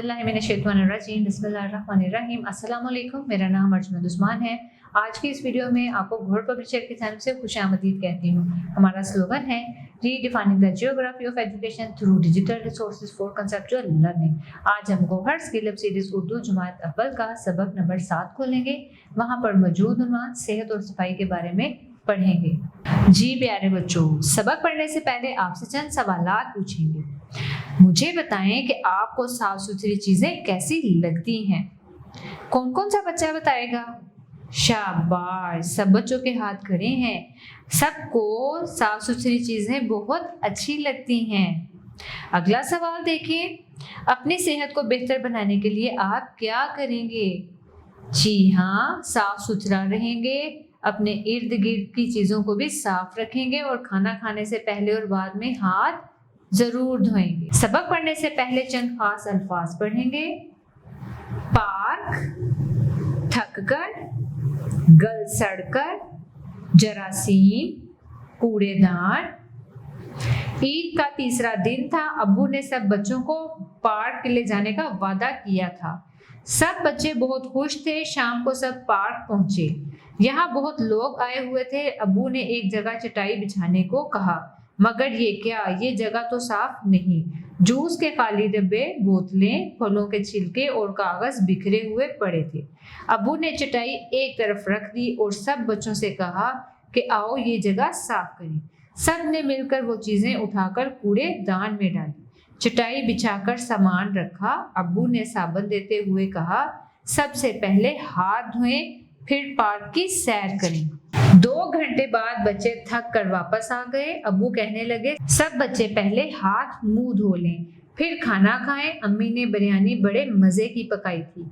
बिस्मिल्लाहिर्रहमानिर्रहीम। अस्सलाम वालेकुम। मेरा नाम अर्जुन उस्मान है। आज की इस वीडियो में आपको घोड़ पब्लिशर की तरफ से खुशामदीद कहती हूँ। हमारा स्लोगन है redefining the geography of education through digital resources for conceptual learning. आज हम Gauhar skill up series Urdu जमात अव्वल का सबक नंबर 7 खोलेंगे। वहाँ पर मौजूद उन्वान सेहत और सफाई के बारे में पढ़ेंगे। जी प्यारे बच्चों, सबक पढ़ने से पहले आपसे चंद सवालात पूछेंगे। मुझे बताएं कि आपको साफ सुथरी चीजें कैसी लगती हैं। कौन कौन सा बच्चा बताएगा? शाबाश, सब बच्चों के हाथ खड़े हैं। सबको साफ सुथरी चीजें बहुत अच्छी लगती हैं। अगला सवाल देखें, अपनी सेहत को बेहतर बनाने के लिए आप क्या करेंगे? जी हाँ, साफ सुथरा रहेंगे, अपने इर्द गिर्द की चीजों को भी साफ रखेंगे और खाना खाने से पहले और बाद में हाथ जरूर धोएंगे। सबक पढ़ने से पहले चंद खास अल्फाज पढ़ेंगे। पार्क, थककर, गल सड़कर, जरासीम, कूड़ेदान। ईद का तीसरा दिन था। अब्बू ने सब बच्चों को पार्क ले जाने का वादा किया था। सब बच्चे बहुत खुश थे। शाम को सब पार्क पहुंचे। यहाँ बहुत लोग आए हुए थे। अब्बू ने एक जगह चटाई बिछाने को कहा, मगर ये क्या, ये जगह तो साफ नहीं। जूस के खाली डब्बे, बोतलें, फलों के छिलके और कागज बिखरे हुए पड़े थे। अब्बू ने चटाई एक तरफ रख दी और सब बच्चों से कहा कि आओ ये जगह साफ करें। सब ने मिलकर वो चीजें उठाकर कूड़ेदान में डाली। चटाई बिछाकर सामान रखा। अब्बू ने साबुन देते हुए कहा, सबसे पहले हाथ धोएं, फिर पार्क की सैर करें। 2 घंटे बाद बच्चे थक कर वापस आ गए। अब्बू कहने लगे, सब बच्चे पहले हाथ मुंह धो लें, फिर खाना खाएं। अम्मी ने बिरयानी बड़े मजे की पकाई थी।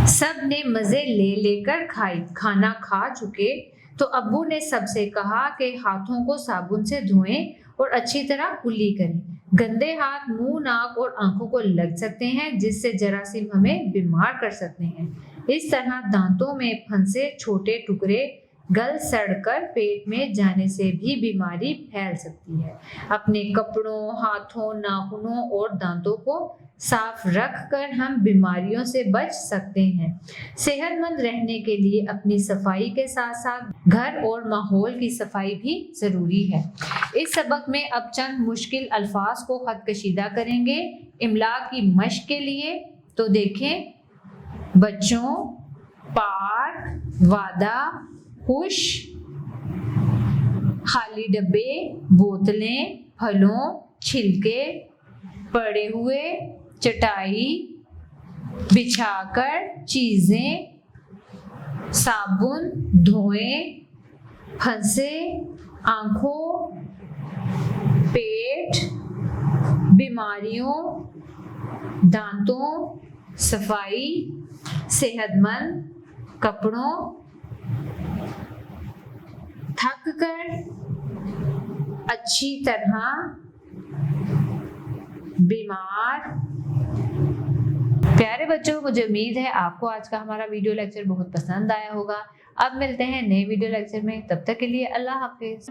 सब ने मजे ले लेकर खाई। खाना खा चुके तो अब्बू ने सबसे कहा कि हाथों को साबुन से धोएं और अच्छी तरह कुल्ली करें। गंदे हाथ मुंह, नाक और आंखों को लग सकते हैं, जिससे जरासीम हमें बीमार कर सकते हैं। इस तरह दांतों में फंसे छोटे टुकड़े गल सड़कर पेट में जाने से भी बीमारी फैल सकती है। अपने कपड़ों, हाथों, नाखूनों और दांतों को साफ रखकर हम बीमारियों से बच सकते हैं। सेहतमंद रहने के लिए अपनी सफाई के साथ साथ घर और माहौल की सफाई भी जरूरी है। इस सबक में अब चंद मुश्किल अल्फाज को खत कशीदा करेंगे इमला की मश्क के लिए। तो देखें बच्चों, पार्क, वादा, खुश, खाली डब्बे, बोतलें, फलों, छिलके, पड़े हुए, चटाई, बिछाकर, चीजें, साबुन, धोएं, फंसे, आंखों, पेट, बीमारियों, दांतों, सफाई, सेहतमंद, कपड़ों, थक कर, अच्छी तरह, बीमार। प्यारे बच्चों, मुझे उम्मीद है आपको आज का हमारा वीडियो लेक्चर बहुत पसंद आया होगा। अब मिलते हैं नए वीडियो लेक्चर में, तब तक के लिए अल्लाह हाफिज।